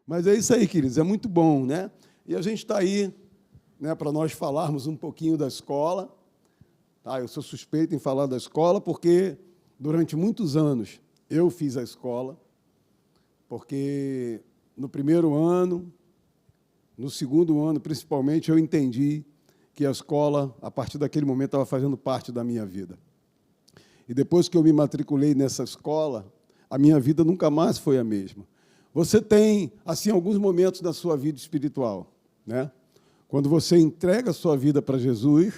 Mas é isso aí, queridos, é muito bom, né? E a gente está aí, né, para nós falarmos um pouquinho da escola. Tá? Eu sou suspeito em falar da escola porque, durante muitos anos, eu fiz a escola, porque no primeiro ano, no segundo ano, principalmente, eu entendi que a escola, a partir daquele momento, estava fazendo parte da minha vida. E depois que eu me matriculei nessa escola, a minha vida nunca mais foi a mesma. Você tem, assim, alguns momentos da sua vida espiritual, né? Quando você entrega a sua vida para Jesus,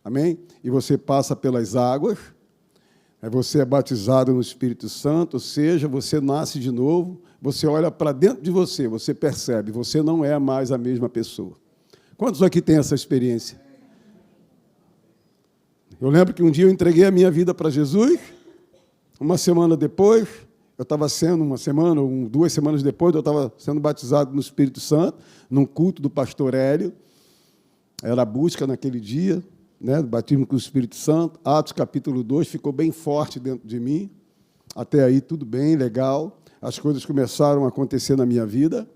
amém? E você passa pelas águas, você é batizado no Espírito Santo, ou seja, você nasce de novo, você olha para dentro de você, você percebe, você não é mais a mesma pessoa. Quantos aqui têm essa experiência? Eu lembro que um dia eu entreguei a minha vida para Jesus, uma semana depois, eu estava sendo, uma semana ou 2 semanas depois, eu estava sendo batizado no Espírito Santo, num culto do pastor Hélio. Era a busca naquele dia, né, do batismo com o Espírito Santo. Atos, capítulo 2, ficou bem forte dentro de mim. Até aí, tudo bem, legal. As coisas começaram a acontecer na minha vida.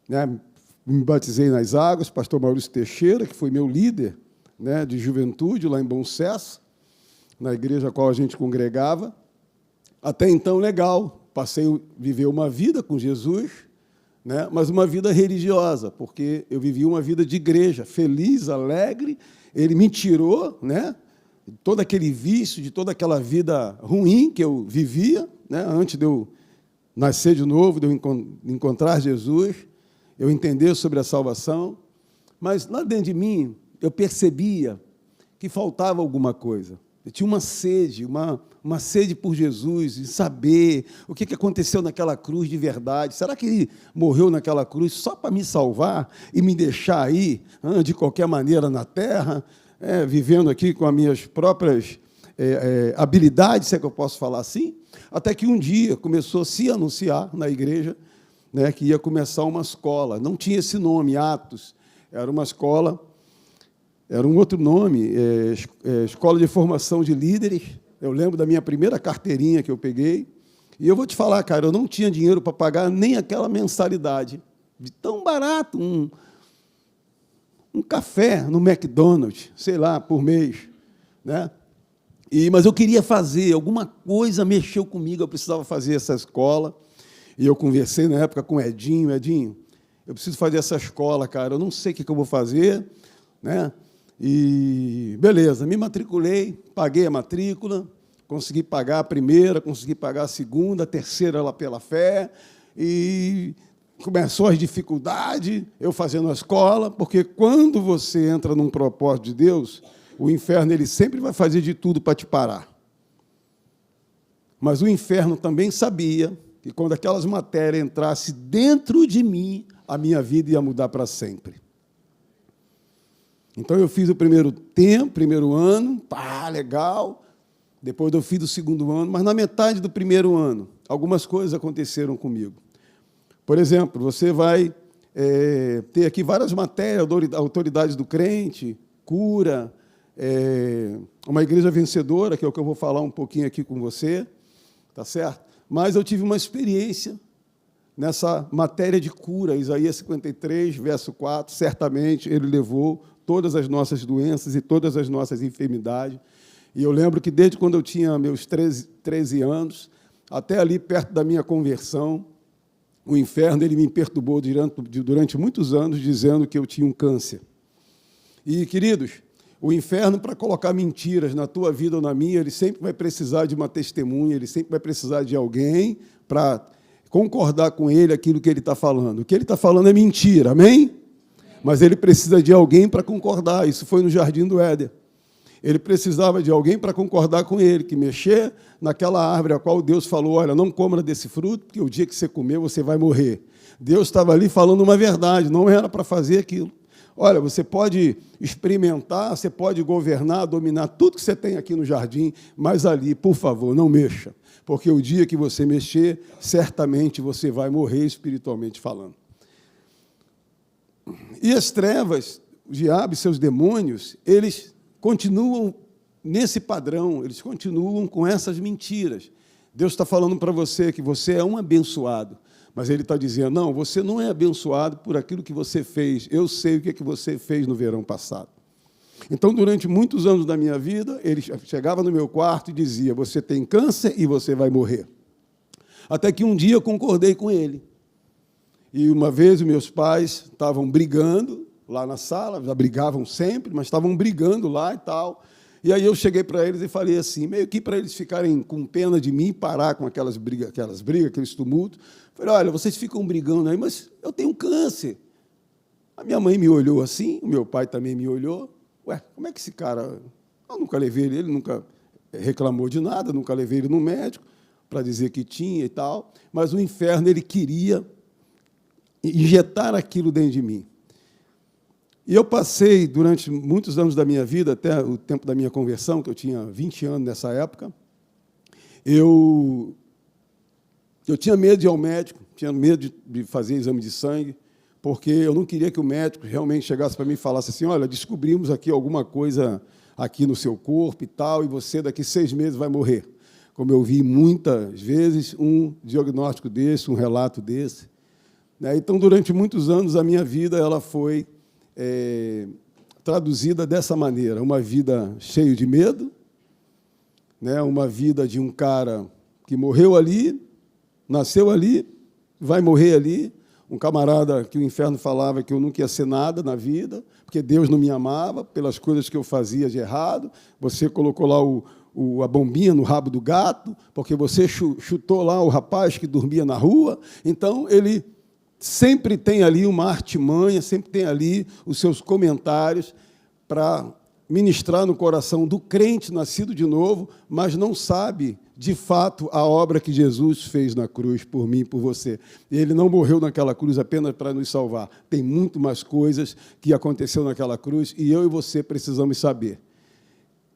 Né, me batizei nas águas, pastor Maurício Teixeira, que foi meu líder, né, de juventude, lá em Bom Sucesso, na igreja a qual a gente congregava. Até então, legal, passei a viver uma vida com Jesus, né, mas uma vida religiosa, porque eu vivi uma vida de igreja, feliz, alegre. Ele me tirou, né, de todo aquele vício, de toda aquela vida ruim que eu vivia, né, antes de eu nascer de novo, de eu encontrar Jesus, eu entender sobre a salvação. Mas lá dentro de mim, eu percebia que faltava alguma coisa. Eu tinha uma sede, uma sede por Jesus, em saber o que aconteceu naquela cruz de verdade. Será que ele morreu naquela cruz só para me salvar e me deixar aí, de qualquer maneira, na terra, vivendo aqui com as minhas próprias habilidades, se é que eu posso falar assim? Até que um dia começou a se anunciar na igreja, né, que ia começar uma escola. Não tinha esse nome, Atos, era uma escola. Era um outro nome, Escola de Formação de Líderes. Eu lembro da minha primeira carteirinha que eu peguei. E eu vou te falar, cara, eu não tinha dinheiro para pagar nem aquela mensalidade. De tão barato, um café no McDonald's, sei lá, por mês. Né? Mas eu queria fazer, alguma coisa mexeu comigo, eu precisava fazer essa escola. E eu conversei na época com o Edinho. Edinho, eu preciso fazer essa escola, cara, eu não sei o que eu vou fazer, né? E, beleza, me matriculei, paguei a matrícula, consegui pagar a primeira, consegui pagar a segunda, a terceira lá pela fé, e começou as dificuldades, eu fazendo a escola, porque quando você entra num propósito de Deus, o inferno ele sempre vai fazer de tudo para te parar. Mas o inferno também sabia que, quando aquelas matérias entrassem dentro de mim, a minha vida ia mudar para sempre. Então, eu fiz o primeiro ano, legal. Depois eu fiz o segundo ano, mas na metade do primeiro ano, algumas coisas aconteceram comigo. Por exemplo, você vai ter aqui várias matérias, autoridades do crente, cura, uma igreja vencedora, que é o que eu vou falar um pouquinho aqui com você, tá certo? Mas eu tive uma experiência nessa matéria de cura, Isaías 53, verso 4, certamente ele levou todas as nossas doenças e todas as nossas enfermidades. E eu lembro que, desde quando eu tinha meus 13 anos, até ali, perto da minha conversão, o inferno ele me perturbou durante muitos anos, dizendo que eu tinha um câncer. E, queridos, o inferno, para colocar mentiras na tua vida ou na minha, ele sempre vai precisar de uma testemunha, ele sempre vai precisar de alguém para concordar com ele aquilo que ele está falando. O que ele está falando é mentira, amém? Mas ele precisa de alguém para concordar. Isso foi no Jardim do Éden. Ele precisava de alguém para concordar com ele, que mexer naquela árvore a qual Deus falou, olha, não coma desse fruto, porque o dia que você comer, você vai morrer. Deus estava ali falando uma verdade, não era para fazer aquilo. Olha, você pode experimentar, você pode governar, dominar tudo que você tem aqui no jardim, mas ali, por favor, não mexa, porque o dia que você mexer, certamente você vai morrer espiritualmente falando. E as trevas, o diabo e seus demônios, eles continuam nesse padrão, eles continuam com essas mentiras. Deus está falando para você que você é um abençoado, Mas ele está dizendo, não, você não é abençoado por aquilo que você fez. Eu sei o que você fez no verão passado. Então, durante muitos anos da minha vida, ele chegava no meu quarto e dizia, você tem câncer e você vai morrer. Até que um dia eu concordei com ele. E uma vez os meus pais estavam brigando lá na sala, já brigavam sempre, mas estavam brigando lá e tal. E aí eu cheguei para eles e falei assim, meio que para eles ficarem com pena de mim, parar com aquelas brigas, aqueles tumultos. Falei, olha, vocês ficam brigando aí, mas eu tenho câncer. A minha mãe me olhou assim, o meu pai também me olhou. Ué, como é que esse cara... Eu nunca levei ele nunca reclamou de nada, nunca levei ele no médico para dizer que tinha e tal, mas o inferno, ele queria injetar aquilo dentro de mim. E eu passei, durante muitos anos da minha vida, até o tempo da minha conversão, que eu tinha 20 anos nessa época, eu tinha medo de ir ao médico, tinha medo de fazer exame de sangue, porque eu não queria que o médico realmente chegasse para mim e falasse assim, olha, descobrimos aqui alguma coisa aqui no seu corpo e tal, e você daqui 6 meses vai morrer. Como eu vi muitas vezes um diagnóstico desse, um relato desse. Então, durante muitos anos, a minha vida ela foi traduzida dessa maneira, uma vida cheia de medo, uma vida de um cara que morreu ali, nasceu ali, vai morrer ali, um camarada que o inferno falava que eu nunca ia ser nada na vida, porque Deus não me amava, pelas coisas que eu fazia de errado, você colocou lá a bombinha no rabo do gato, porque você chutou lá o rapaz que dormia na rua, então ele sempre tem ali uma artimanha, sempre tem ali os seus comentários para ministrar no coração do crente nascido de novo, mas não sabe, de fato, a obra que Jesus fez na cruz por mim e por você. Ele não morreu naquela cruz apenas para nos salvar. Tem muito mais coisas que aconteceu naquela cruz e eu e você precisamos saber.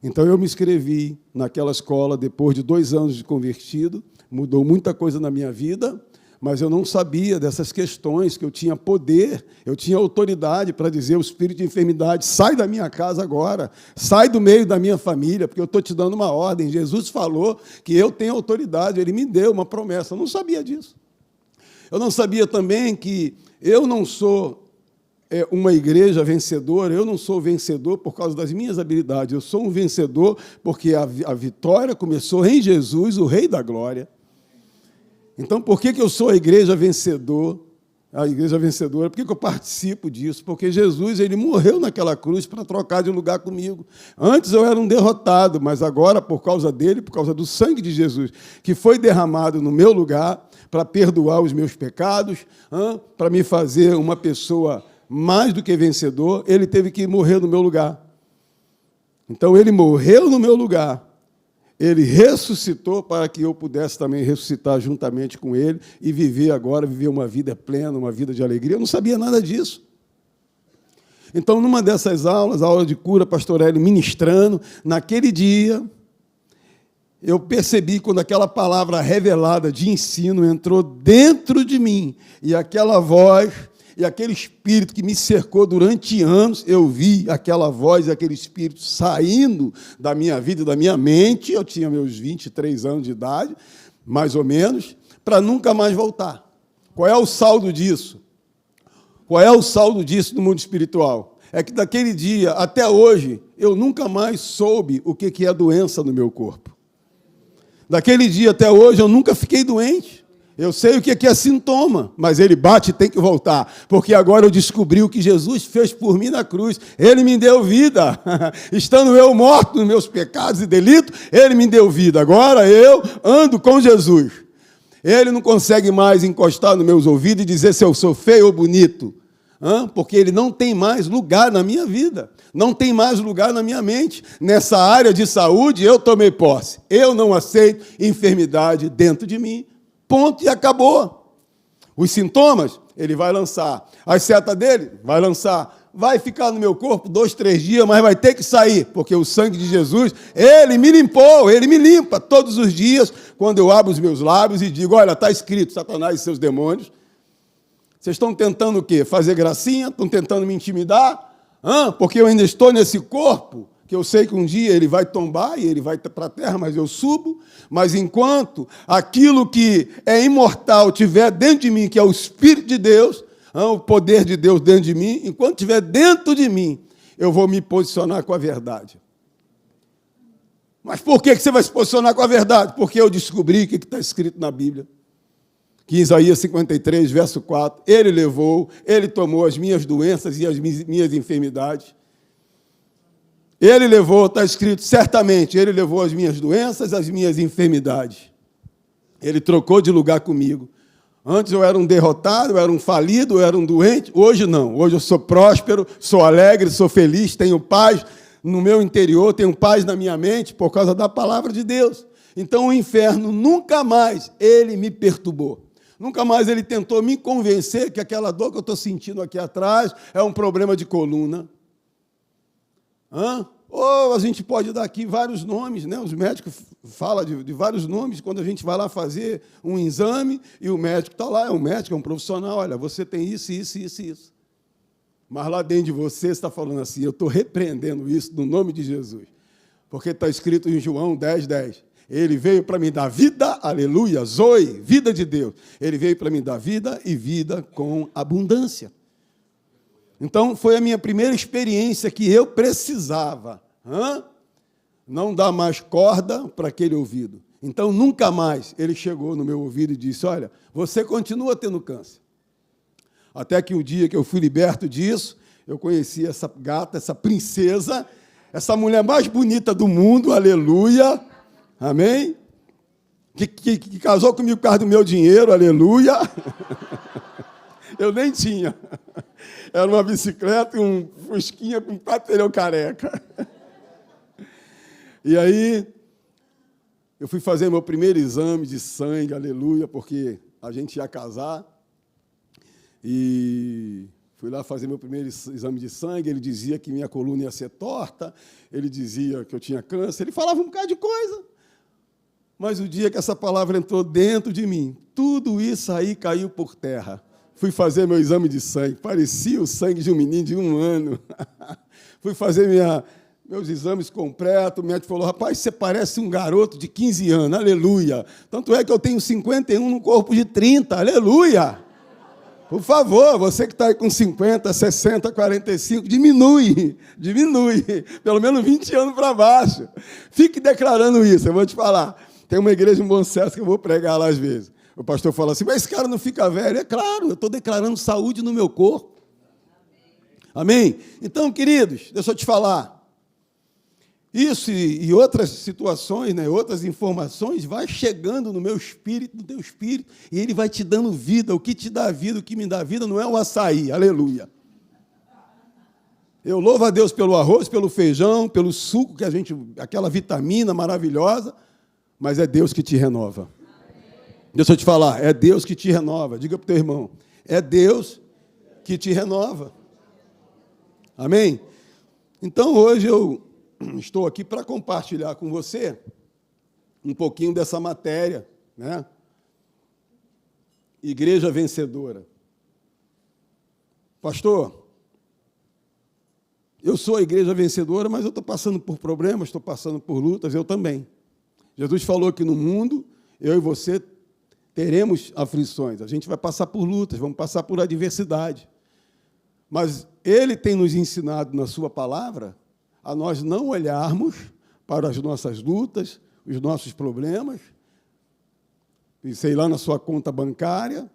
Então, eu me inscrevi naquela escola depois de 2 anos de convertido, mudou muita coisa na minha vida, mas eu não sabia dessas questões, que eu tinha poder, eu tinha autoridade para dizer ao espírito de enfermidade, sai da minha casa agora, sai do meio da minha família, porque eu estou te dando uma ordem. Jesus falou que eu tenho autoridade, ele me deu uma promessa, eu não sabia disso. Eu não sabia também que eu não sou uma igreja vencedora, eu não sou vencedor por causa das minhas habilidades, eu sou um vencedor porque a vitória começou em Jesus, o Rei da Glória. Então, por que eu sou a igreja vencedora? Por que eu participo disso? Porque Jesus ele morreu naquela cruz para trocar de lugar comigo. Antes eu era um derrotado, mas agora, por causa dele, por causa do sangue de Jesus, que foi derramado no meu lugar para perdoar os meus pecados, para me fazer uma pessoa mais do que vencedor, ele teve que morrer no meu lugar. Então, ele morreu no meu lugar. Ele ressuscitou para que eu pudesse também ressuscitar juntamente com ele e viver uma vida plena, uma vida de alegria. Eu não sabia nada disso. Então, numa dessas aulas, a aula de cura, pastor Hélio ministrando, naquele dia, eu percebi quando aquela palavra revelada de ensino entrou dentro de mim, e aquela voz e aquele espírito que me cercou durante anos, eu vi aquela voz e aquele espírito saindo da minha vida, da minha mente, eu tinha meus 23 anos de idade, mais ou menos, para nunca mais voltar. Qual é o saldo disso? Qual é o saldo disso no mundo espiritual? É que daquele dia até hoje, eu nunca mais soube o que é doença no meu corpo. Daquele dia até hoje, eu nunca fiquei doente. Eu sei o que é sintoma, mas ele bate e tem que voltar, porque agora eu descobri o que Jesus fez por mim na cruz. Ele me deu vida. Estando eu morto nos meus pecados e delitos, ele me deu vida. Agora eu ando com Jesus. Ele não consegue mais encostar nos meus ouvidos e dizer se eu sou feio ou bonito, porque ele não tem mais lugar na minha vida, não tem mais lugar na minha mente. Nessa área de saúde, eu tomei posse. Eu não aceito enfermidade dentro de mim. Ponto, e acabou. Os sintomas, ele vai lançar. As setas dele, vai lançar. Vai ficar no meu corpo 2, 3 dias, mas vai ter que sair, porque o sangue de Jesus, ele me limpou, ele me limpa todos os dias, quando eu abro os meus lábios e digo, olha, está escrito, Satanás e seus demônios. Vocês estão tentando o quê? Fazer gracinha? Estão tentando me intimidar? Porque eu ainda estou nesse corpo? que eu sei que um dia ele vai tombar e ele vai para a terra, mas eu subo. Mas enquanto aquilo que é imortal estiver dentro de mim, que é o Espírito de Deus, o poder de Deus dentro de mim, enquanto estiver dentro de mim, eu vou me posicionar com a verdade. Mas por que você vai se posicionar com a verdade? Porque eu descobri o que está escrito na Bíblia. Que em Isaías 53, verso 4, ele tomou as minhas doenças e as minhas enfermidades. Ele levou, está escrito, certamente, ele levou as minhas doenças, as minhas enfermidades. Ele trocou de lugar comigo. Antes eu era um derrotado, eu era um falido, eu era um doente. Hoje não. Hoje eu sou próspero, sou alegre, sou feliz, tenho paz no meu interior, tenho paz na minha mente por causa da palavra de Deus. Então o inferno nunca mais ele me perturbou. Nunca mais ele tentou me convencer que aquela dor que eu estou sentindo aqui atrás é um problema de coluna. Ou a gente pode dar aqui vários nomes, né? Os médicos falam de vários nomes quando a gente vai lá fazer um exame e o médico está lá, é um médico, é um profissional, olha, você tem isso, isso, isso, isso. Mas lá dentro de você está falando assim, eu estou repreendendo isso no nome de Jesus. Porque está escrito em João 10, 10. Ele veio para me dar vida, aleluia, zoe, vida de Deus. Ele veio para me dar vida e vida com abundância. Então, foi a minha primeira experiência que eu precisava não dar mais corda para aquele ouvido. Então, nunca mais ele chegou no meu ouvido e disse, olha, você continua tendo câncer. Até que o dia que eu fui liberto disso, eu conheci essa gata, essa princesa, essa mulher mais bonita do mundo, aleluia, amém? Que casou comigo por causa do meu dinheiro, aleluia. Eu nem tinha. Era uma bicicleta e um fusquinha com pneu careca. E aí, eu fui fazer meu primeiro exame de sangue, aleluia, porque a gente ia casar. E fui lá fazer meu primeiro exame de sangue, ele dizia que minha coluna ia ser torta, ele dizia que eu tinha câncer, ele falava um bocado de coisa. Mas o dia que essa palavra entrou dentro de mim, tudo isso aí caiu por terra. Fui fazer meu exame de sangue, parecia o sangue de um menino de 1 ano. Fui fazer meus exames completos, o médico falou, rapaz, você parece um garoto de 15 anos, aleluia. Tanto é que eu tenho 51 no corpo de 30, aleluia. Por favor, você que está aí com 50, 60, 45, diminui, pelo menos 20 anos para baixo. Fique declarando isso, eu vou te falar. Tem uma igreja em Bom Sucesso que eu vou pregar lá às vezes. O pastor fala assim, mas esse cara não fica velho. É claro, eu estou declarando saúde no meu corpo. Amém? Então, queridos, deixa eu te falar. Isso e outras situações, né, outras informações, vai chegando no meu espírito, no teu espírito, e ele vai te dando vida. O que te dá vida, o que me dá vida, não é o açaí, aleluia. Eu louvo a Deus pelo arroz, pelo feijão, pelo suco, aquela vitamina maravilhosa, mas é Deus que te renova. Deixa eu te falar, é Deus que te renova. Diga para o teu irmão, é Deus que te renova. Amém? Então, hoje eu estou aqui para compartilhar com você um pouquinho dessa matéria, né? Igreja vencedora. Pastor, eu sou a igreja vencedora, mas eu estou passando por problemas, estou passando por lutas, eu também. Jesus falou que no mundo, eu e você teremos aflições, a gente vai passar por lutas, vamos passar por adversidade. Mas Ele tem nos ensinado na sua palavra a nós não olharmos para as nossas lutas, os nossos problemas, e sei lá, na sua conta bancária,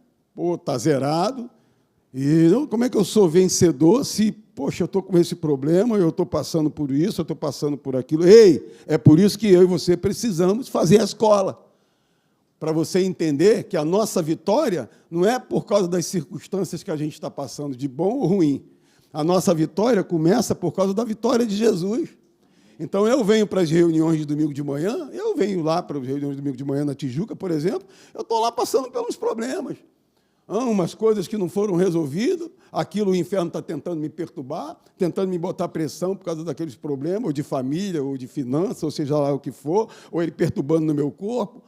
está zerado, e como é que eu sou vencedor se, poxa, eu estou com esse problema, eu estou passando por isso, eu estou passando por aquilo. Ei, é por isso que eu e você precisamos fazer a escola, para você entender que a nossa vitória não é por causa das circunstâncias que a gente está passando, de bom ou ruim. A nossa vitória começa por causa da vitória de Jesus. Então, eu venho para as reuniões de domingo de manhã, eu venho lá para as reuniões de domingo de manhã na Tijuca, por exemplo, eu estou lá passando pelos problemas. Umas coisas que não foram resolvidas, aquilo o inferno está tentando me perturbar, tentando me botar pressão por causa daqueles problemas, ou de família, ou de finanças, ou seja lá o que for, ou ele perturbando no meu corpo,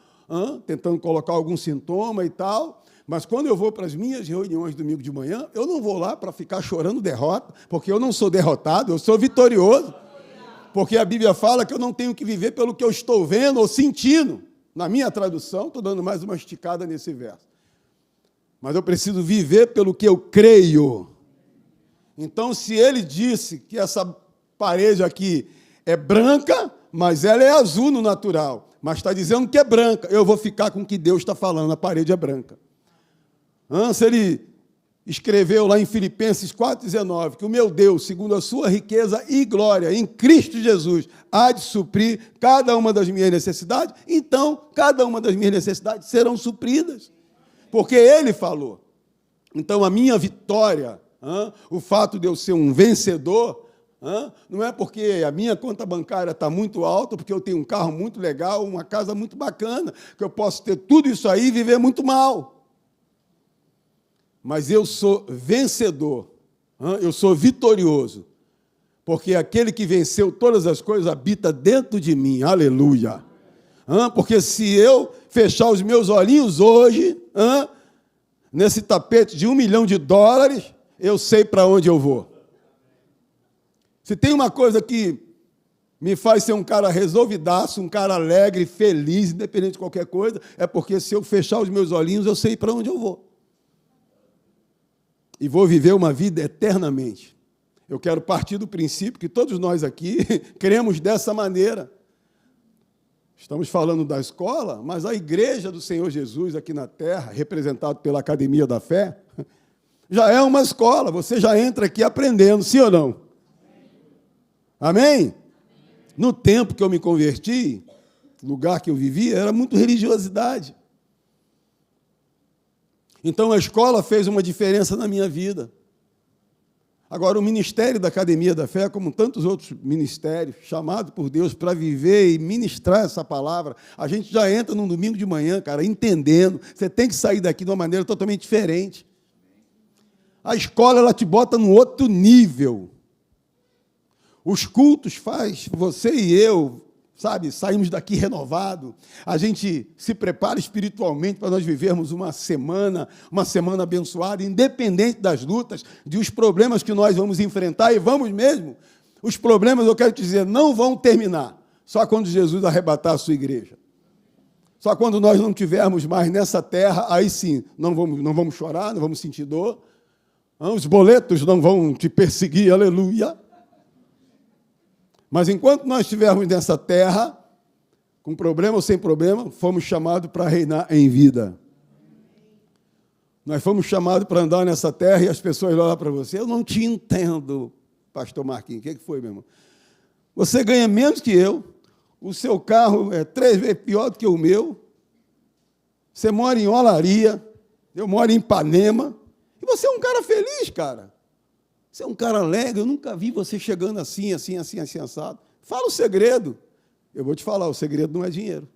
tentando colocar algum sintoma e tal. Mas quando eu vou para as minhas reuniões domingo de manhã, eu não vou lá para ficar chorando derrota, porque eu não sou derrotado, eu sou vitorioso. Porque a Bíblia fala que eu não tenho que viver pelo que eu estou vendo ou sentindo. Na minha tradução, estou dando mais uma esticada nesse verso. Mas eu preciso viver pelo que eu creio. Então, se ele disse que essa parede aqui é branca, mas ela é azul no natural, mas está dizendo que é branca, eu vou ficar com o que Deus está falando, a parede é branca. Se ele escreveu lá em Filipenses 4,19, que o meu Deus, segundo a sua riqueza e glória, em Cristo Jesus, há de suprir cada uma das minhas necessidades, então, cada uma das minhas necessidades serão supridas, porque ele falou. Então, a minha vitória, o fato de eu ser um vencedor, não é porque a minha conta bancária está muito alta, porque eu tenho um carro muito legal, uma casa muito bacana, que eu posso ter tudo isso aí e viver muito mal. Mas eu sou vencedor, eu sou vitorioso, porque aquele que venceu todas as coisas habita dentro de mim, aleluia. Porque se eu fechar os meus olhinhos hoje, nesse tapete de $1 milhão, eu sei para onde eu vou. Se tem uma coisa que me faz ser um cara resolvidaço, um cara alegre, feliz, independente de qualquer coisa, é porque se eu fechar os meus olhinhos, eu sei para onde eu vou. E vou viver uma vida eternamente. Eu quero partir do princípio que todos nós aqui cremos dessa maneira. Estamos falando da escola, mas a igreja do Senhor Jesus aqui na terra, representado pela Academia da Fé, já é uma escola. Você já entra aqui aprendendo, sim ou não? Amém? No tempo que eu me converti, o lugar que eu vivia, era muito religiosidade. Então, a escola fez uma diferença na minha vida. Agora, o ministério da Academia da Fé, como tantos outros ministérios, chamado por Deus para viver e ministrar essa palavra, a gente já entra num domingo de manhã, cara, entendendo. Você tem que sair daqui de uma maneira totalmente diferente. A escola, ela te bota num outro nível. Os cultos faz você e eu, sabe, saímos daqui renovado, a gente se prepara espiritualmente para nós vivermos uma semana abençoada, independente das lutas, dos problemas que nós vamos enfrentar, e vamos mesmo. Os problemas, eu quero te dizer, não vão terminar só quando Jesus arrebatar a sua igreja. Só quando nós não estivermos mais nessa terra, aí sim, não vamos chorar, não vamos sentir dor, os boletos não vão te perseguir, aleluia. Mas enquanto nós estivermos nessa terra, com problema ou sem problema, fomos chamados para reinar em vida. Nós fomos chamados para andar nessa terra e as pessoas olham para você, eu não te entendo, pastor Marquinhos, o que foi, meu irmão? Você ganha menos que eu, o seu carro é 3 vezes pior do que o meu, você mora em Olaria, eu moro em Ipanema, e você é um cara feliz, cara. Você é um cara alegre, eu nunca vi você chegando assim, assado. Fala o segredo. Eu vou te falar, o segredo não é dinheiro.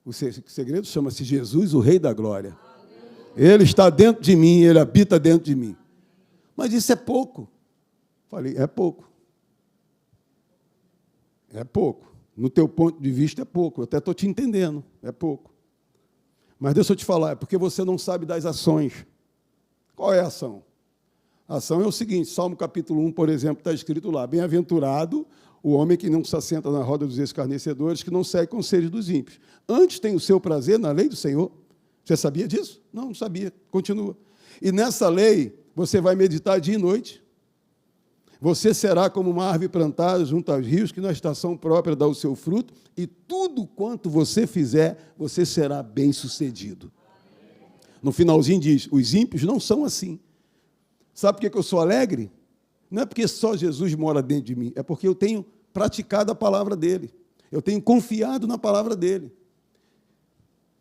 O segredo chama-se Jesus, o Rei da Glória. Ele está dentro de mim, ele habita dentro de mim. Mas isso é pouco. Falei, é pouco. É pouco. No teu ponto de vista é pouco. Eu até estou te entendendo, é pouco. Mas deixa eu te falar, é porque você não sabe das ações. Qual é a ação? A ação é o seguinte, Salmo capítulo 1, por exemplo, está escrito lá, bem-aventurado o homem que não se assenta na roda dos escarnecedores, que não segue conselhos dos ímpios. Antes tem o seu prazer na lei do Senhor. Você sabia disso? Não sabia. Continua. E nessa lei, você vai meditar dia e noite. Você será como uma árvore plantada junto aos rios, que na estação própria dá o seu fruto, e tudo quanto você fizer, você será bem-sucedido. No finalzinho diz, os ímpios não são assim. Sabe por que eu sou alegre? Não é porque só Jesus mora dentro de mim, é porque eu tenho praticado a palavra dele. Eu tenho confiado na palavra dele.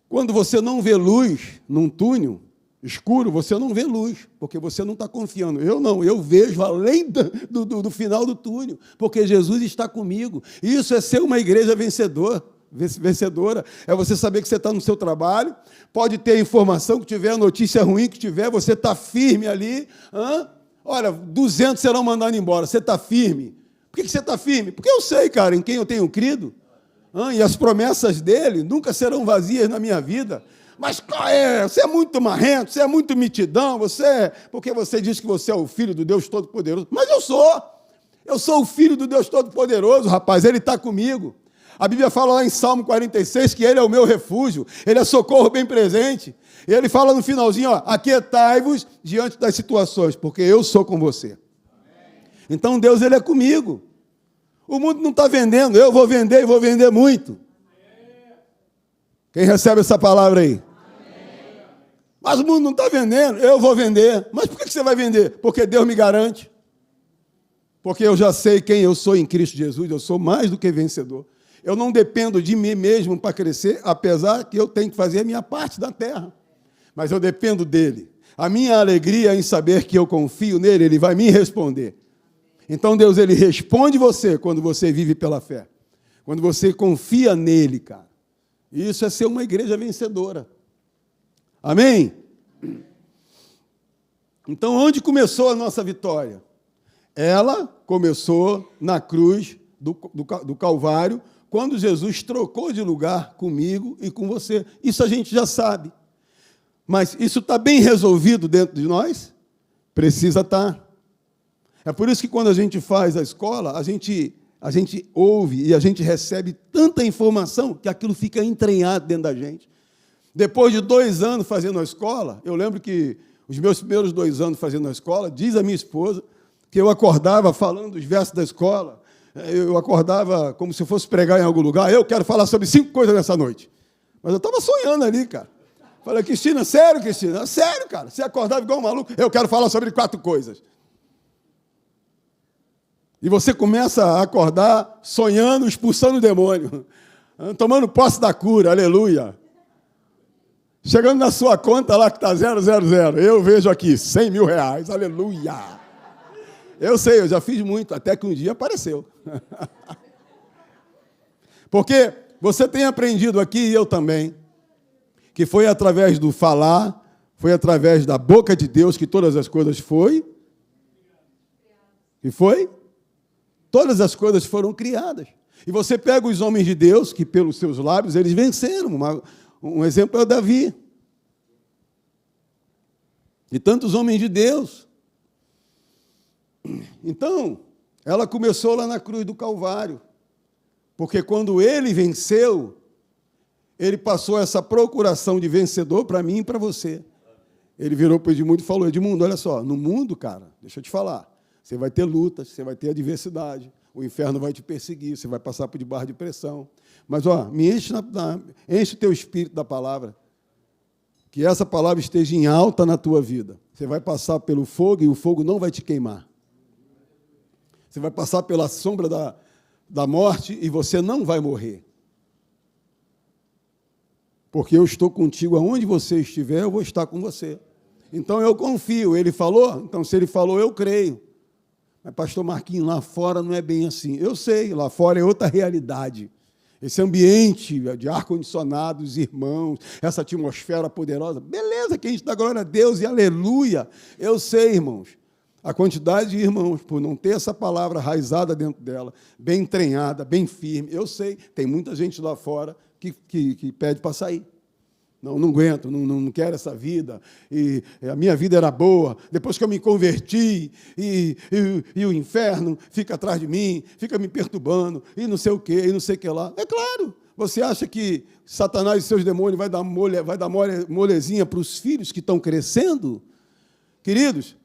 Quando você não vê luz num túnel escuro, você não vê luz, porque você não está confiando. Eu não, eu vejo além do final do túnel, porque Jesus está comigo. Isso é ser uma igreja vencedora. É você saber que você está no seu trabalho, pode ter informação que tiver, notícia ruim que tiver, você está firme ali. Olha, 200 serão mandados embora, você está firme. Por que você está firme? Porque eu sei, cara, em quem eu tenho crido. E as promessas dele nunca serão vazias na minha vida. Mas qual é? Você é muito marrento, você é muito mitidão, porque você diz que você é o filho do Deus Todo-Poderoso. Mas eu sou. Eu sou o filho do Deus Todo-Poderoso, rapaz, Ele está comigo. A Bíblia fala lá em Salmo 46 que Ele é o meu refúgio, Ele é socorro bem presente. E Ele fala no finalzinho, ó, aquietai-vos diante das situações, porque eu sou com você. Então Deus, Ele é comigo. O mundo não está vendendo, eu vou vender e vou vender muito. Quem recebe essa palavra aí? Mas o mundo não está vendendo, eu vou vender. Mas por que você vai vender? Porque Deus me garante. Porque eu já sei quem eu sou em Cristo Jesus, eu sou mais do que vencedor. Eu não dependo de mim mesmo para crescer, apesar que eu tenho que fazer a minha parte da terra. Mas eu dependo dele. A minha alegria é em saber que eu confio nele, ele vai me responder. Então Deus, ele responde você quando você vive pela fé. Quando você confia nele, cara. E isso é ser uma igreja vencedora. Amém? Então, onde começou a nossa vitória? Ela começou na cruz do Calvário, quando Jesus trocou de lugar comigo e com você. Isso a gente já sabe. Mas isso está bem resolvido dentro de nós? Precisa estar. É por isso que quando a gente faz a escola, a gente ouve e a gente recebe tanta informação que aquilo fica entranhado dentro da gente. Depois de 2 anos fazendo a escola, eu lembro que os meus primeiros 2 anos fazendo a escola, diz a minha esposa, que eu acordava falando dos versos da escola, eu acordava como se fosse pregar em algum lugar, eu quero falar sobre 5 coisas nessa noite. Mas eu estava sonhando ali, cara. Falei, Cristina, sério, Cristina? Sério, cara. Você acordava igual um maluco, eu quero falar sobre 4 coisas. E você começa a acordar sonhando, expulsando o demônio, tomando posse da cura, aleluia. Chegando na sua conta lá que está 000, eu vejo aqui 100 mil reais, aleluia. Eu sei, eu já fiz muito, até que um dia apareceu. Porque você tem aprendido aqui, e eu também, que foi através do falar, foi através da boca de Deus que todas as coisas foi. E foi? Todas as coisas foram criadas. E você pega os homens de Deus, que pelos seus lábios eles venceram. Um exemplo é o Davi. E tantos homens de Deus. Então, ela começou lá na cruz do Calvário. Porque quando ele venceu, ele passou essa procuração de vencedor para mim e para você. Ele virou para o Edmundo e falou, Edmundo, olha só, no mundo, cara, deixa eu te falar, você vai ter lutas, você vai ter adversidade, o inferno vai te perseguir, você vai passar por debaixo de pressão. Mas, ó, enche o teu espírito da palavra, que essa palavra esteja em alta na tua vida. Você vai passar pelo fogo e o fogo não vai te queimar. Você vai passar pela sombra da morte e você não vai morrer. Porque eu estou contigo, aonde você estiver, eu vou estar com você. Então, eu confio. Ele falou? Então, se ele falou, eu creio. Mas, pastor Marquinhos, lá fora não é bem assim. Eu sei, lá fora é outra realidade. Esse ambiente de ar-condicionado, os irmãos, essa atmosfera poderosa. Beleza, que a gente dá glória a Deus e aleluia. Eu sei, irmãos. A quantidade de irmãos, por não ter essa palavra raizada dentro dela, bem entranhada, bem firme, eu sei, tem muita gente lá fora que pede para sair. Não aguento, não quero essa vida. E a minha vida era boa. Depois que eu me converti, e o inferno fica atrás de mim, fica me perturbando, e não sei o quê, e não sei o que lá. É claro, você acha que Satanás e seus demônios vai dar molezinha para os filhos que estão crescendo? Queridos,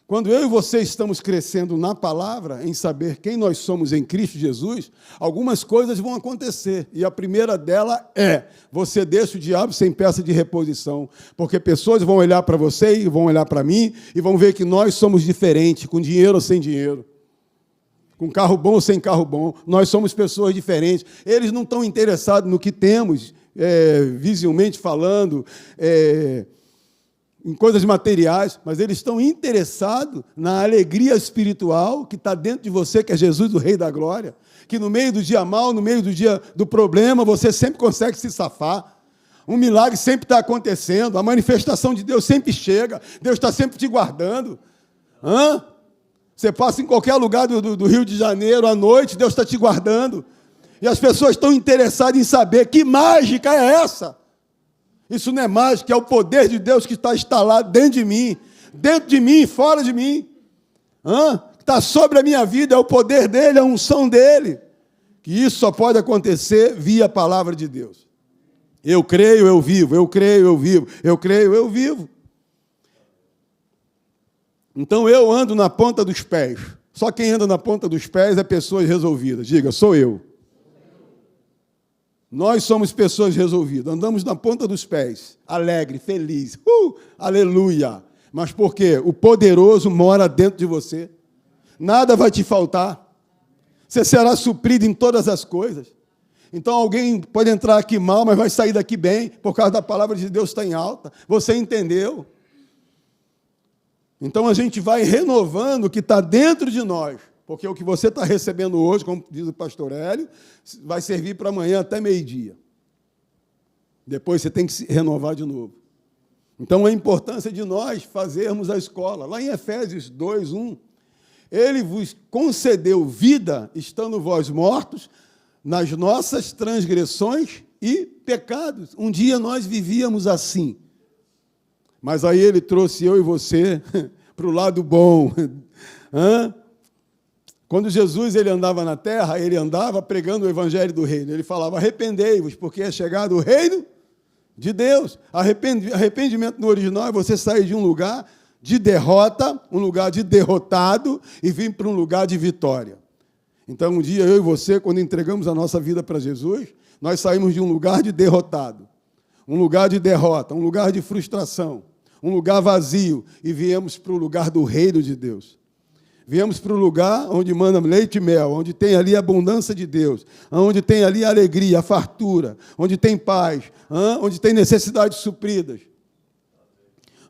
quando eu e você estamos crescendo na palavra, em saber quem nós somos em Cristo Jesus, algumas coisas vão acontecer. E a primeira dela é, você deixa o diabo sem peça de reposição. Porque pessoas vão olhar para você e vão olhar para mim e vão ver que nós somos diferentes, com dinheiro ou sem dinheiro. Com carro bom ou sem carro bom. Nós somos pessoas diferentes. Eles não estão interessados no que temos, visivelmente falando, em coisas materiais, mas eles estão interessados na alegria espiritual que está dentro de você, que é Jesus, o Rei da Glória, que no meio do dia mal, no meio do dia do problema, você sempre consegue se safar. Um milagre sempre está acontecendo, a manifestação de Deus sempre chega, Deus está sempre te guardando. Você passa em qualquer lugar do Rio de Janeiro à noite, Deus está te guardando. E as pessoas estão interessadas em saber que mágica é essa. Isso não é mágica, é o poder de Deus que está instalado dentro de mim e fora de mim. está sobre a minha vida é o poder dele, a unção dele. Que isso só pode acontecer via a palavra de Deus. Eu creio, eu vivo, eu creio, eu vivo, eu creio, eu vivo. Então eu ando na ponta dos pés. Só quem anda na ponta dos pés é pessoas resolvidas. Diga, sou eu. Nós somos pessoas resolvidas. Andamos na ponta dos pés, alegre, feliz. Aleluia. Mas por quê? O poderoso mora dentro de você. Nada vai te faltar. Você será suprido em todas as coisas. Então alguém pode entrar aqui mal, mas vai sair daqui bem, por causa da palavra de Deus está em alta. Você entendeu? Então a gente vai renovando o que está dentro de nós, porque o que você está recebendo hoje, como diz o pastor Hélio, vai servir para amanhã até meio-dia. Depois você tem que se renovar de novo. Então a importância de nós fazermos a escola. Lá em Efésios 2:1, ele vos concedeu vida, estando vós mortos, nas nossas transgressões e pecados. Um dia nós vivíamos assim. Mas aí ele trouxe eu e você para o lado bom. Quando Jesus ele andava na terra, ele andava pregando o evangelho do reino. Ele falava, arrependei-vos, porque é chegado o reino de Deus. Arrependimento no original é você sair de um lugar de derrota, um lugar de derrotado, e vir para um lugar de vitória. Então, um dia, eu e você, quando entregamos a nossa vida para Jesus, nós saímos de um lugar de derrotado, um lugar de derrota, um lugar de frustração, um lugar vazio, e viemos para o lugar do reino de Deus. Viemos para o lugar onde manda leite e mel, onde tem ali a abundância de Deus, onde tem ali a alegria, a fartura, onde tem paz, onde tem necessidades supridas,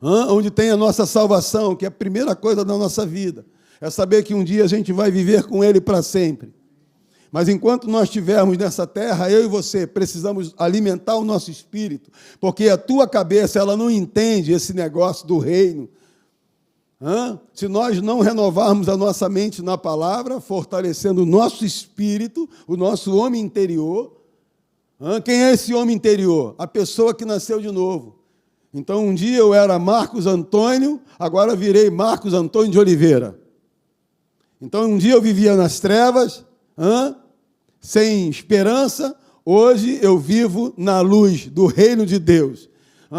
onde tem a nossa salvação, que é a primeira coisa da nossa vida. É saber que um dia a gente vai viver com Ele para sempre. Mas enquanto nós estivermos nessa terra, eu e você precisamos alimentar o nosso espírito, porque a tua cabeça ela não entende esse negócio do reino. Se nós não renovarmos a nossa mente na palavra, fortalecendo o nosso espírito, o nosso homem interior. Quem é esse homem interior? A pessoa que nasceu de novo. Então, um dia eu era Marcos Antônio, agora virei Marcos Antônio de Oliveira. Então, um dia eu vivia nas trevas, sem esperança, hoje eu vivo na luz do reino de Deus.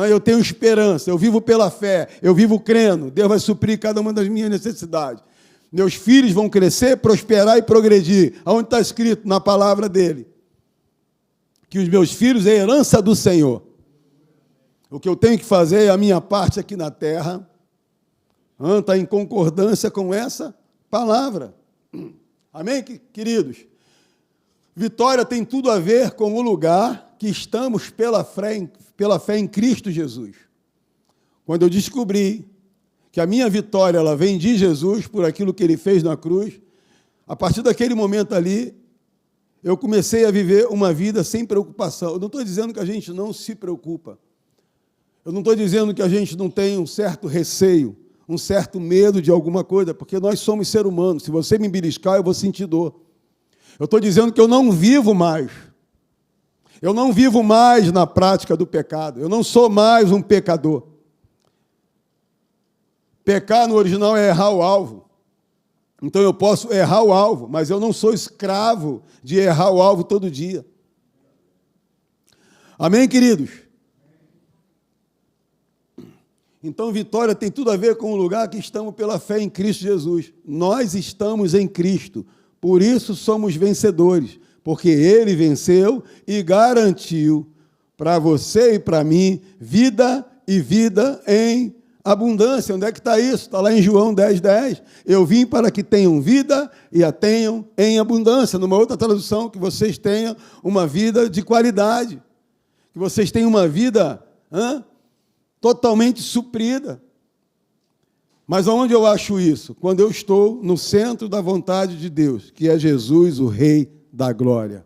Eu tenho esperança, eu vivo pela fé, eu vivo crendo, Deus vai suprir cada uma das minhas necessidades. Meus filhos vão crescer, prosperar e progredir. Aonde está escrito na palavra dele? Que os meus filhos é herança do Senhor. O que eu tenho que fazer é a minha parte aqui na terra, está em concordância com essa palavra. Amém, queridos? Vitória tem tudo a ver com o lugar que estamos pela fé em Cristo Jesus. Quando eu descobri que a minha vitória ela vem de Jesus, por aquilo que Ele fez na cruz, a partir daquele momento ali, eu comecei a viver uma vida sem preocupação. Eu não estou dizendo que a gente não se preocupa. Eu não estou dizendo que a gente não tem um certo receio, um certo medo de alguma coisa, porque nós somos seres humanos. Se você me beliscar, eu vou sentir dor. Eu estou dizendo que eu não vivo mais. Eu não vivo mais na prática do pecado. Eu não sou mais um pecador. Pecar no original é errar o alvo. Então eu posso errar o alvo, mas eu não sou escravo de errar o alvo todo dia. Amém, queridos? Então, vitória tem tudo a ver com o lugar que estamos pela fé em Cristo Jesus. Nós estamos em Cristo, por isso somos vencedores, porque Ele venceu e garantiu para você e para mim vida e vida em abundância. Onde é que está isso? Está lá em João 10:10. Eu vim para que tenham vida e a tenham em abundância. Numa outra tradução, que vocês tenham uma vida de qualidade, que vocês tenham uma vida totalmente suprida. Mas aonde eu acho isso? Quando eu estou no centro da vontade de Deus, que é Jesus, o Rei da Glória.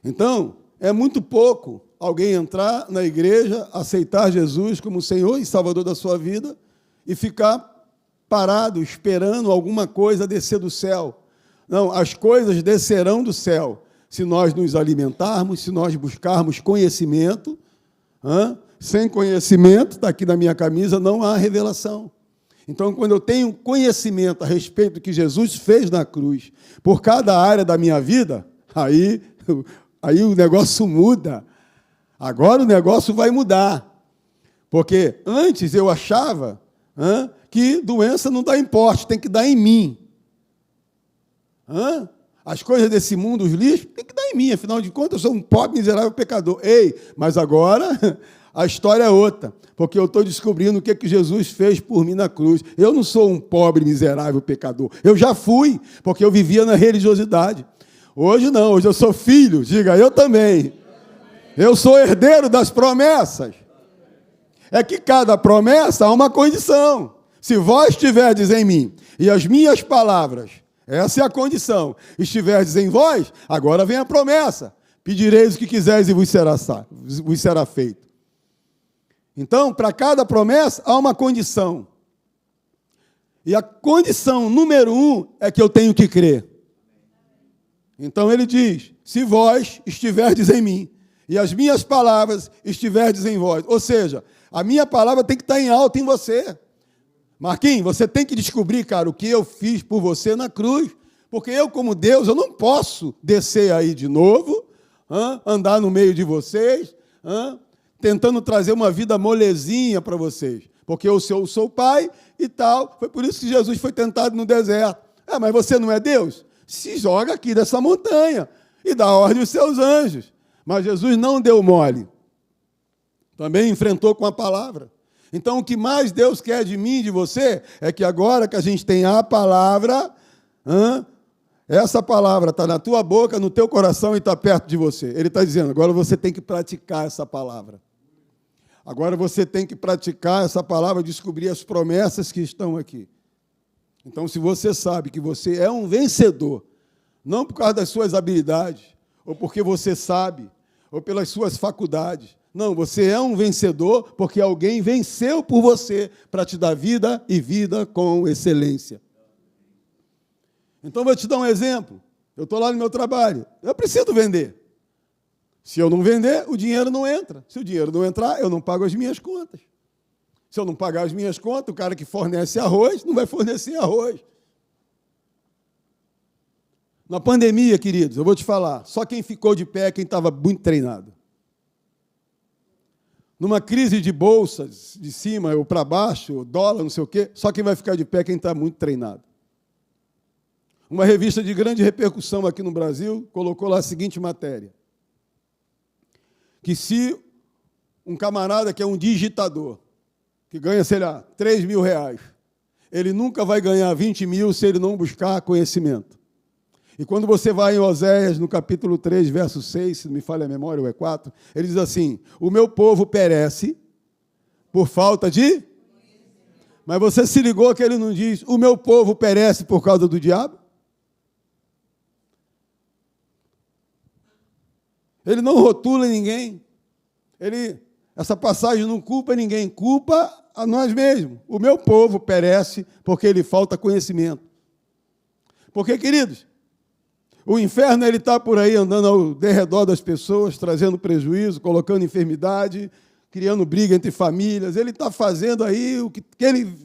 Então, é muito pouco alguém entrar na igreja, aceitar Jesus como Senhor e Salvador da sua vida e ficar parado, esperando alguma coisa descer do céu. Não, as coisas descerão do céu se nós nos alimentarmos, se nós buscarmos conhecimento. Sem conhecimento, está aqui na minha camisa, não há revelação. Então, quando eu tenho conhecimento a respeito do que Jesus fez na cruz, por cada área da minha vida, aí o negócio muda. Agora o negócio vai mudar. Porque antes eu achava que doença não dá em porte, tem que dar em mim. As coisas desse mundo, os lixos, tem que dar em mim. Afinal de contas, eu sou um pobre, miserável pecador. Ei, mas agora a história é outra. Porque eu estou descobrindo o que Jesus fez por mim na cruz. Eu não sou um pobre, miserável pecador. Eu já fui, porque eu vivia na religiosidade. Hoje não, hoje eu sou filho. Diga, eu também. Eu sou herdeiro das promessas. É que cada promessa há uma condição. Se vós estiverdes em mim e as minhas palavras, essa é a condição, estiverdes em vós, agora vem a promessa. Pedireis o que quiseres e vos será feito. Então, para cada promessa há uma condição. E a condição número 1 é que eu tenho que crer. Então ele diz, se vós estiverdes em mim e as minhas palavras estiverdes em vós. Ou seja, a minha palavra tem que estar em alta em você. Marquinhos, você tem que descobrir, cara, o que eu fiz por você na cruz. Porque eu, como Deus, eu não posso descer aí de novo, andar no meio de vocês, tentando trazer uma vida molezinha para vocês. Porque eu sou o pai e tal. Foi por isso que Jesus foi tentado no deserto. Mas você não é Deus? Se joga aqui dessa montanha e dá ordem aos seus anjos. Mas Jesus não deu mole. Também enfrentou com a palavra. Então, o que mais Deus quer de mim e de você é que agora que a gente tem a palavra, essa palavra está na tua boca, no teu coração e está perto de você. Ele está dizendo, agora você tem que praticar essa palavra. Agora você tem que praticar essa palavra, descobrir as promessas que estão aqui. Então, se você sabe que você é um vencedor, não por causa das suas habilidades, ou porque você sabe, ou pelas suas faculdades, não, você é um vencedor porque alguém venceu por você para te dar vida e vida com excelência. Então, vou te dar um exemplo. Eu estou lá no meu trabalho. Eu preciso vender. Se eu não vender, o dinheiro não entra. Se o dinheiro não entrar, eu não pago as minhas contas. Se eu não pagar as minhas contas, o cara que fornece arroz não vai fornecer arroz. Na pandemia, queridos, eu vou te falar, só quem ficou de pé é quem estava muito treinado. Numa crise de bolsas, de cima ou para baixo, dólar, não sei o quê, só quem vai ficar de pé é quem está muito treinado. Uma revista de grande repercussão aqui no Brasil colocou lá a seguinte matéria, que se um camarada que é um digitador, que ganha, sei lá, 3 mil reais, ele nunca vai ganhar 20 mil se ele não buscar conhecimento. E quando você vai em Oséias, no capítulo 3, verso 6, se não me falha a memória, ou é 4, ele diz assim, o meu povo perece por falta de... Mas você se ligou que ele não diz, o meu povo perece por causa do diabo? Ele não rotula ninguém. Essa passagem não culpa ninguém, culpa a nós mesmos. O meu povo perece porque lhe falta conhecimento. Porque, queridos, o inferno está por aí andando ao derredor das pessoas, trazendo prejuízo, colocando enfermidade, criando briga entre famílias. Ele está fazendo aí o que ele...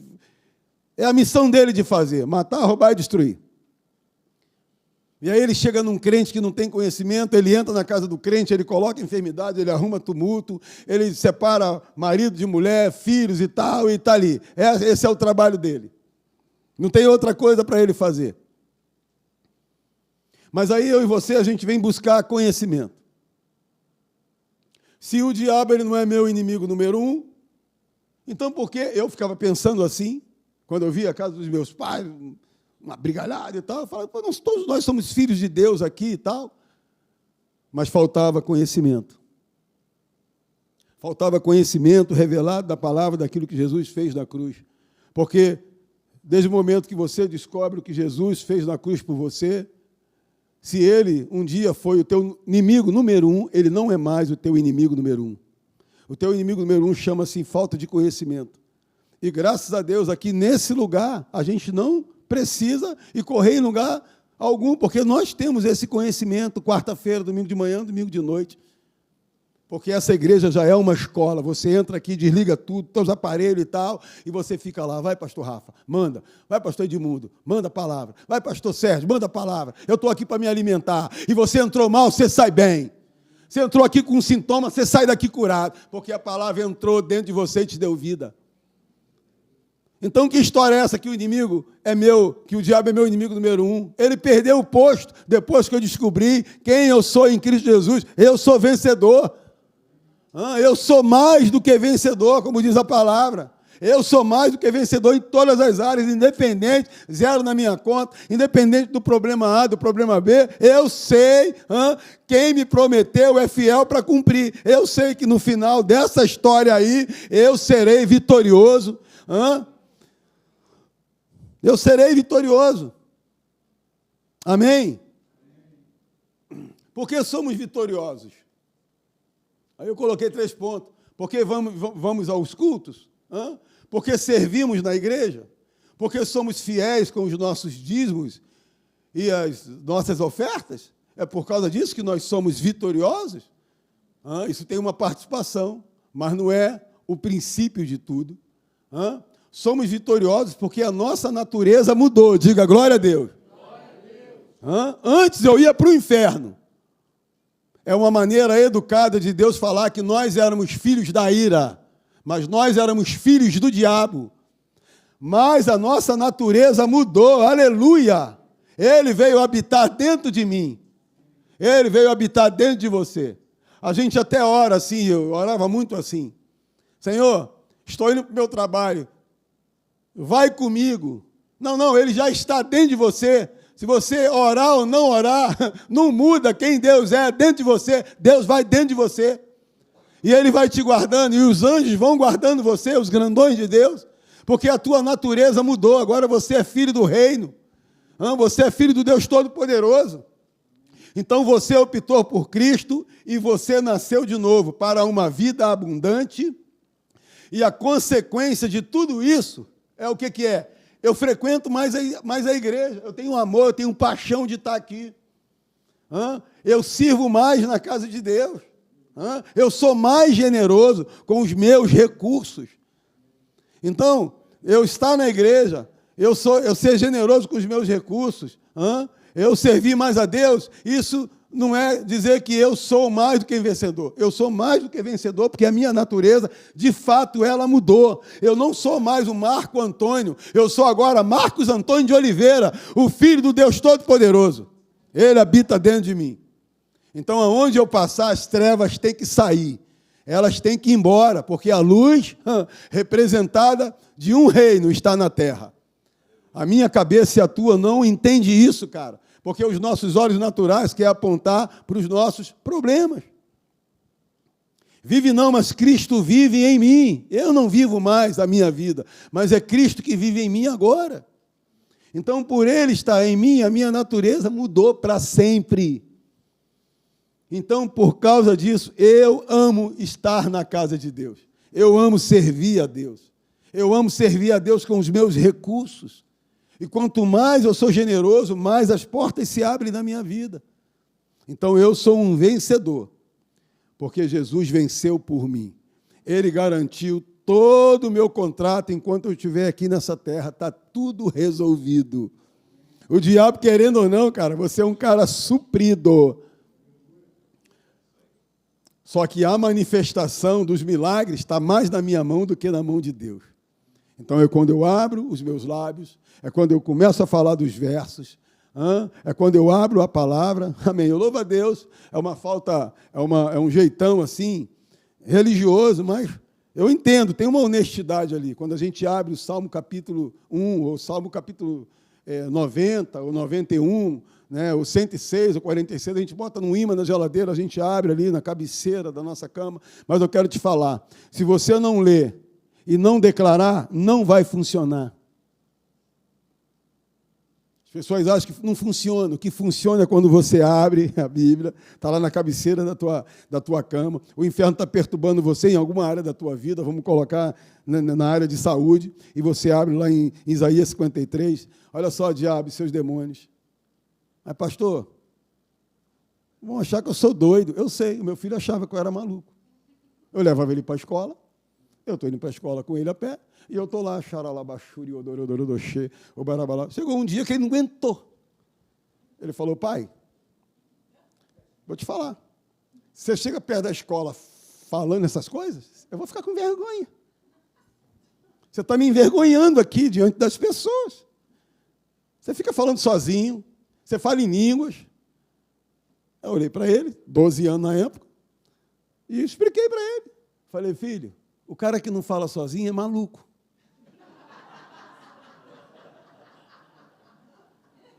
É a missão dele de fazer, matar, roubar e destruir. E aí ele chega num crente que não tem conhecimento, ele entra na casa do crente, ele coloca enfermidade, ele arruma tumulto, ele separa marido de mulher, filhos e tal, e está ali. Esse é o trabalho dele. Não tem outra coisa para ele fazer. Mas aí eu e você, a gente vem buscar conhecimento. Se o diabo ele não é meu inimigo número 1, então por que eu ficava pensando assim, quando eu via a casa dos meus pais, uma brigalhada e tal, eu falava, todos nós somos filhos de Deus aqui e tal, mas faltava conhecimento. Faltava conhecimento revelado da palavra, daquilo que Jesus fez na cruz. Porque desde o momento que você descobre o que Jesus fez na cruz por você, se ele um dia foi o teu inimigo número 1, ele não é mais o teu inimigo número 1. O teu inimigo número 1 chama-se falta de conhecimento. E graças a Deus, aqui nesse lugar, a gente não precisa ir correr em lugar algum, porque nós temos esse conhecimento quarta-feira, domingo de manhã, domingo de noite. Porque essa igreja já é uma escola. Você entra aqui, desliga tudo, todos os aparelhos e tal, e você fica lá. Vai, pastor Rafa, manda. Vai, pastor Edmundo, manda a palavra. Vai, pastor Sérgio, manda a palavra. Eu estou aqui para me alimentar. E você entrou mal, você sai bem. Você entrou aqui com um sintoma, você sai daqui curado. Porque a palavra entrou dentro de você e te deu vida. Então, que história é essa que o inimigo é meu, que o diabo é meu inimigo número 1? Ele perdeu o posto depois que eu descobri quem eu sou em Cristo Jesus. Eu sou vencedor. Eu sou mais do que vencedor, como diz a palavra. Eu sou mais do que vencedor em todas as áreas, independente, zero na minha conta, independente do problema A, do problema B. Eu sei, quem me prometeu é fiel para cumprir. Eu sei que no final dessa história aí, eu serei vitorioso. Eu serei vitorioso. Amém? Por que somos vitoriosos? Aí eu coloquei 3 pontos. Porque vamos aos cultos? Porque servimos na igreja? Porque somos fiéis com os nossos dízimos e as nossas ofertas? É por causa disso que nós somos vitoriosos? Isso tem uma participação, mas não é o princípio de tudo. Somos vitoriosos porque a nossa natureza mudou. Diga glória a Deus. Glória a Deus. Antes eu ia para o inferno. É uma maneira educada de Deus falar que nós éramos filhos da ira, mas nós éramos filhos do diabo. Mas a nossa natureza mudou, aleluia! Ele veio habitar dentro de mim. Ele veio habitar dentro de você. A gente até ora assim, eu orava muito assim. Senhor, estou indo para o meu trabalho. Vai comigo. Não, ele já está dentro de você. Se você orar ou não orar, não muda quem Deus é dentro de você. Deus vai dentro de você. E Ele vai te guardando. E os anjos vão guardando você, os grandões de Deus. Porque a tua natureza mudou. Agora você é filho do reino. Você é filho do Deus Todo-Poderoso. Então você optou por Cristo e você nasceu de novo para uma vida abundante. E a consequência de tudo isso é o que é? Eu frequento mais a igreja, eu tenho amor, eu tenho paixão de estar aqui. Eu sirvo mais na casa de Deus. Eu sou mais generoso com os meus recursos. Então, eu estar na igreja, eu ser generoso com os meus recursos, eu servir mais a Deus, isso não é dizer que eu sou mais do que vencedor. Eu sou mais do que vencedor porque a minha natureza, de fato, ela mudou. Eu não sou mais o Marco Antônio, eu sou agora Marcos Antônio de Oliveira, o Filho do Deus Todo-Poderoso. Ele habita dentro de mim. Então, aonde eu passar, as trevas têm que sair. Elas têm que ir embora, porque a luz representada de um reino está na terra. A minha cabeça e a tua não entende isso, cara. Porque os nossos olhos naturais querem apontar para os nossos problemas. Vive não, mas Cristo vive em mim. Eu não vivo mais a minha vida, mas é Cristo que vive em mim agora. Então, por Ele estar em mim, a minha natureza mudou para sempre. Então, por causa disso, eu amo estar na casa de Deus. Eu amo servir a Deus. Eu amo servir a Deus com os meus recursos. E quanto mais eu sou generoso, mais as portas se abrem na minha vida. Então eu sou um vencedor, porque Jesus venceu por mim. Ele garantiu todo o meu contrato enquanto eu estiver aqui nessa terra. Está tudo resolvido. O diabo, querendo ou não, cara, você é um cara suprido. Só que a manifestação dos milagres está mais na minha mão do que na mão de Deus. Então, quando eu abro os meus lábios, é quando eu começo a falar dos versos, é quando eu abro a palavra, amém, eu louvo a Deus, é um jeitão assim, religioso, mas eu entendo, tem uma honestidade ali, quando a gente abre o Salmo capítulo 1, ou Salmo capítulo 90, ou 91, né, o 106, o 46, a gente bota num imã na geladeira, a gente abre ali na cabeceira da nossa cama, mas eu quero te falar, se você não ler e não declarar, não vai funcionar. As pessoas acham que não funciona. O que funciona é quando você abre a Bíblia, está lá na cabeceira da tua cama, o inferno está perturbando você em alguma área da tua vida, vamos colocar na área de saúde, e você abre lá em Isaías 53, olha só, diabo e seus demônios. Mas, pastor, vão achar que eu sou doido. Eu sei, o meu filho achava que eu era maluco. Eu levava ele para a escola, eu estou indo para a escola com ele a pé, e eu estou lá, xaralabaxuri, odorodorodoxê, o barabalá. Chegou um dia que ele não aguentou. Ele falou, pai, vou te falar, você chega perto da escola falando essas coisas, eu vou ficar com vergonha. Você está me envergonhando aqui diante das pessoas. Você fica falando sozinho, você fala em línguas. Eu olhei para ele, 12 anos na época, e expliquei para ele. Falei, filho, o cara que não fala sozinho é maluco.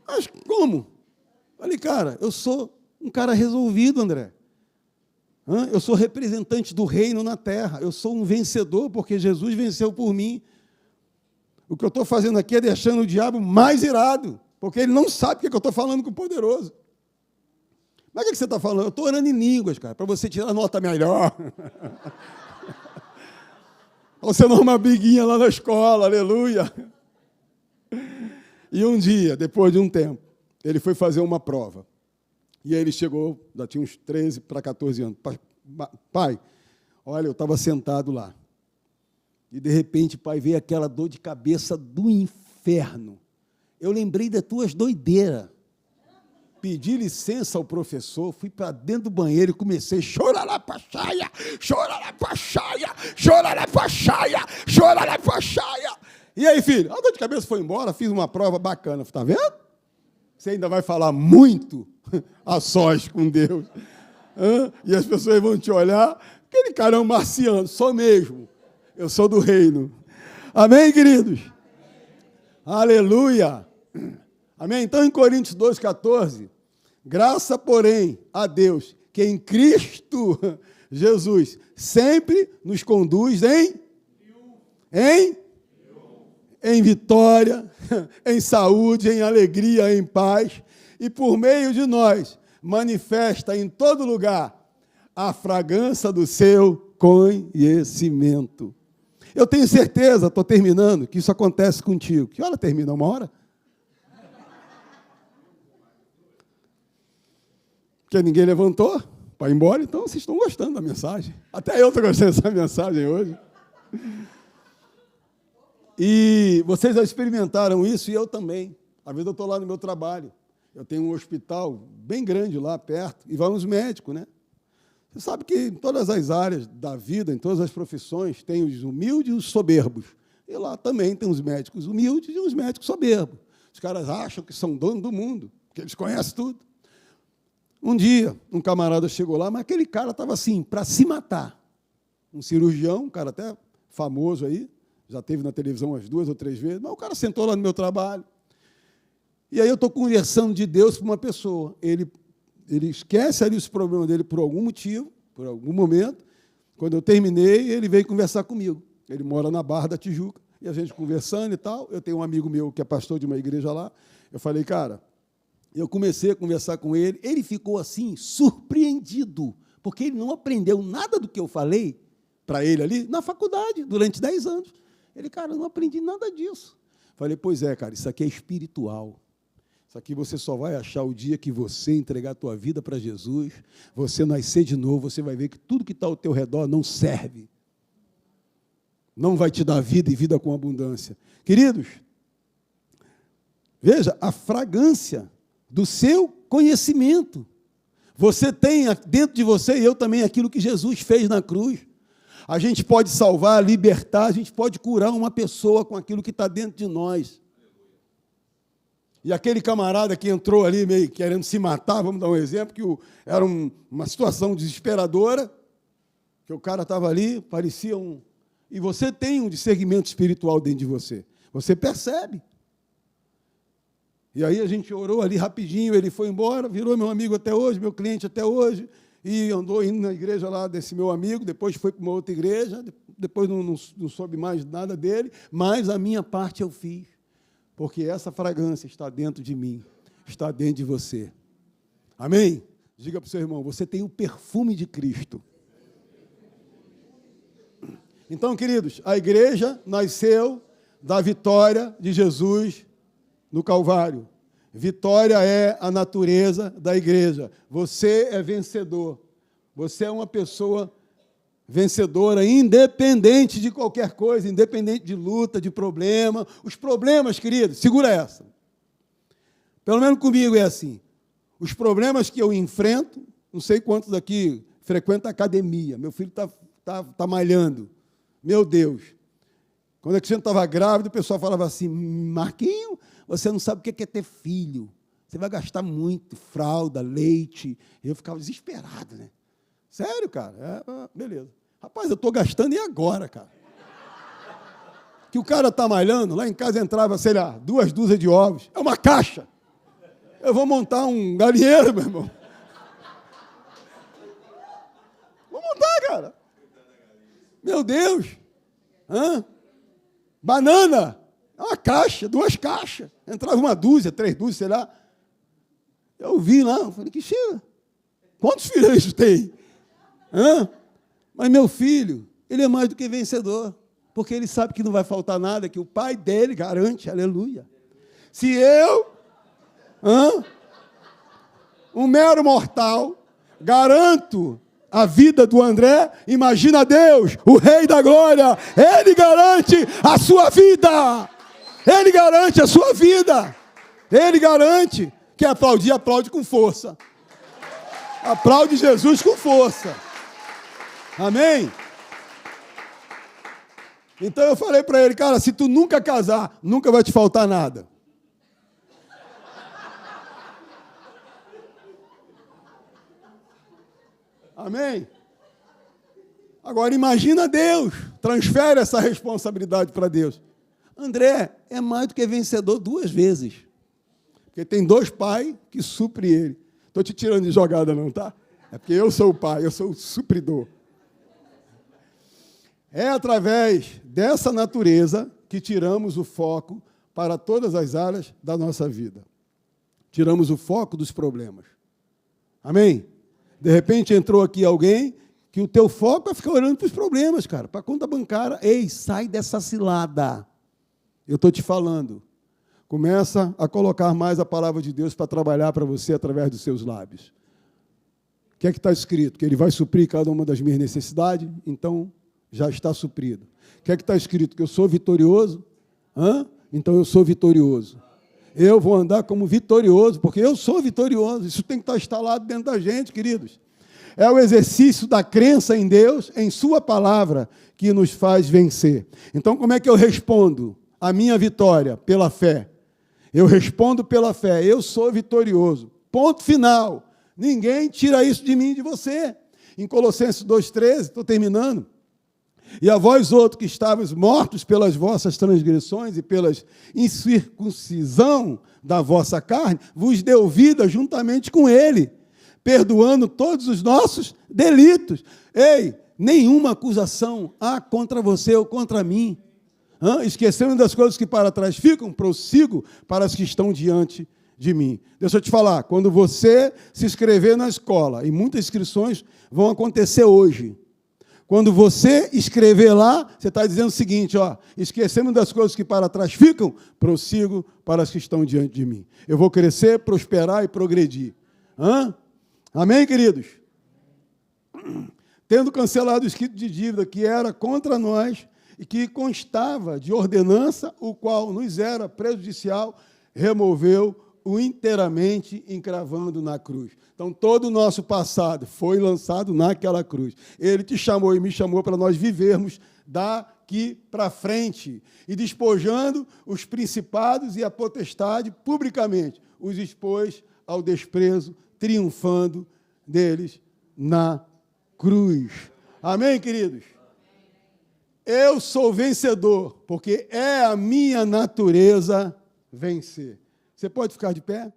Mas como? Falei, cara, eu sou um cara resolvido, André. Eu sou representante do reino na terra. Eu sou um vencedor, porque Jesus venceu por mim. O que eu estou fazendo aqui é deixando o diabo mais irado, porque ele não sabe o que eu estou falando com o poderoso. Mas o que você está falando? Eu estou orando em línguas, cara, para você tirar nota melhor. Você não é uma briguinha lá na escola, aleluia. E um dia, depois de um tempo, ele foi fazer uma prova. E aí ele chegou, já tinha uns 13 para 14 anos. Pai, olha, eu estava sentado lá. E, de repente, pai, veio aquela dor de cabeça do inferno. Eu lembrei das tuas doideiras. Pedi licença ao professor, fui para dentro do banheiro e comecei a chorar na pachaia, chorar na pachaia, chorar na pachaia, chorar na pachaia. E aí, filho, a dor de cabeça foi embora, fiz uma prova bacana. Está vendo? Você ainda vai falar muito a sós com Deus. E as pessoas vão te olhar, aquele cara é um marciano, só mesmo. Eu sou do reino. Amém, queridos? Aleluia. Amém? Então, em Coríntios 2,14, graça, porém, a Deus, que em Cristo Jesus sempre nos conduz em vitória, em saúde, em alegria, em paz, e por meio de nós manifesta em todo lugar a fragrância do seu conhecimento. Eu tenho certeza, estou terminando, que isso acontece contigo. Que hora termina? 1 hora? Porque ninguém levantou para ir embora, então vocês estão gostando da mensagem. Até eu estou gostando dessa mensagem hoje. E vocês já experimentaram isso e eu também. Às vezes eu estou lá no meu trabalho. Eu tenho um hospital bem grande lá perto e vai uns médicos, né? Você sabe que em todas as áreas da vida, em todas as profissões, tem os humildes e os soberbos. E lá também tem os médicos humildes e os médicos soberbos. Os caras acham que são donos do mundo, que eles conhecem tudo. Um dia, um camarada chegou lá, mas aquele cara estava assim, para se matar. Um cirurgião, um cara até famoso aí, já teve na televisão umas 2 ou 3 vezes, mas o cara sentou lá no meu trabalho. E aí eu estou conversando de Deus com uma pessoa. Ele esquece ali os problemas dele por algum motivo, por algum momento. Quando eu terminei, ele veio conversar comigo. Ele mora na Barra da Tijuca, e a gente conversando e tal. Eu tenho um amigo meu que é pastor de uma igreja lá. Eu falei, cara, eu comecei a conversar com ele. Ele ficou assim, surpreendido, porque ele não aprendeu nada do que eu falei para ele ali na faculdade, durante 10 anos. Ele, cara, eu não aprendi nada disso. Falei, pois é, cara, isso aqui é espiritual. Isso aqui você só vai achar o dia que você entregar a tua vida para Jesus, você nascer de novo, você vai ver que tudo que está ao teu redor não serve. Não vai te dar vida e vida com abundância. Queridos, veja a fragrância do seu conhecimento. Você tem dentro de você, e eu também, aquilo que Jesus fez na cruz. A gente pode salvar, libertar, a gente pode curar uma pessoa com aquilo que está dentro de nós. E aquele camarada que entrou ali meio querendo se matar, vamos dar um exemplo, que era uma situação desesperadora, que o cara estava ali, parecia um... E você tem um discernimento espiritual dentro de você. Você percebe. E aí a gente orou ali rapidinho, ele foi embora, virou meu amigo até hoje, meu cliente até hoje, e andou indo na igreja lá desse meu amigo, depois foi para uma outra igreja, depois não soube mais nada dele, mas a minha parte eu fiz. Porque essa fragrância está dentro de mim, está dentro de você. Amém? Diga para o seu irmão, você tem o perfume de Cristo. Então, queridos, a igreja nasceu da vitória de Jesus no Calvário. Vitória é a natureza da igreja. Você é vencedor. Você é uma pessoa vencedora, independente de qualquer coisa, independente de luta, de problema. Os problemas, queridos, segura essa. Pelo menos comigo é assim. Os problemas que eu enfrento, não sei quantos aqui frequentam a academia. Meu filho tá malhando. Meu Deus. Quando a Cristina estava grávida, o pessoal falava assim, Marquinho, você não sabe o que é ter filho. Você vai gastar muito, fralda, leite. Eu ficava desesperado, né? Sério, cara? Beleza. Rapaz, eu estou gastando e agora, cara? Que o cara está malhando, lá em casa entrava, sei lá, 2 dúzias de ovos. É uma caixa. Eu vou montar um galinheiro, meu irmão. Vou montar, cara. Meu Deus. Banana. É uma caixa, 2 caixas. Entrava 1 dúzia, 3 dúzias, sei lá. Eu vi lá, eu falei, que chega. Quantos filhos isso tem? Mas meu filho, ele é mais do que vencedor, porque ele sabe que não vai faltar nada, que o pai dele garante, aleluia. Se eu, um mero mortal, garanto a vida do André, imagina Deus, o Rei da Glória, Ele garante a sua vida. Ele garante a sua vida. Ele garante. Quer aplaudir, aplaude com força. Aplaude Jesus com força. Amém? Então eu falei para ele, cara, se tu nunca casar, nunca vai te faltar nada. Amém? Agora imagina Deus, transfere essa responsabilidade para Deus. André é mais do que vencedor 2 vezes. Porque tem 2 pais que suprem ele. Estou te tirando de jogada não, tá? É porque eu sou o pai, eu sou o supridor. É através dessa natureza que tiramos o foco para todas as áreas da nossa vida. Tiramos o foco dos problemas. Amém? De repente entrou aqui alguém que o teu foco é ficar olhando para os problemas, cara, para a conta bancária. Ei, sai dessa cilada. Eu estou te falando. Começa a colocar mais a palavra de Deus para trabalhar para você através dos seus lábios. O que é que está escrito? Que Ele vai suprir cada uma das minhas necessidades? Então, já está suprido. O que é que está escrito? Que eu sou vitorioso? Então, eu sou vitorioso. Eu vou andar como vitorioso, porque eu sou vitorioso. Isso tem que estar instalado dentro da gente, queridos. É o exercício da crença em Deus, em sua palavra, que nos faz vencer. Então, como é que eu respondo a minha vitória? Pela fé. Eu respondo pela fé. Eu sou vitorioso. Ponto final. Ninguém tira isso de mim e de você. Em Colossenses 2,13, estou terminando. E a vós outros que estavais mortos pelas vossas transgressões e pela incircuncisão da vossa carne, vos deu vida juntamente com Ele, perdoando todos os nossos delitos. Ei, nenhuma acusação há contra você ou contra mim. Esquecendo das coisas que para trás ficam, prossigo para as que estão diante de mim. Deixa eu te falar, quando você se inscrever na escola, e muitas inscrições vão acontecer hoje, quando você escrever lá, você está dizendo o seguinte, esquecendo das coisas que para trás ficam, prossigo para as que estão diante de mim. Eu vou crescer, prosperar e progredir. Amém, queridos? Tendo cancelado o escrito de dívida que era contra nós, e que constava de ordenança, o qual nos era prejudicial, removeu-o inteiramente, encravando na cruz. Então, todo o nosso passado foi lançado naquela cruz. Ele te chamou e me chamou para nós vivermos daqui para frente, e despojando os principados e a potestade publicamente, os expôs ao desprezo, triunfando deles na cruz. Amém, queridos? Eu sou vencedor, porque é a minha natureza vencer. Você pode ficar de pé?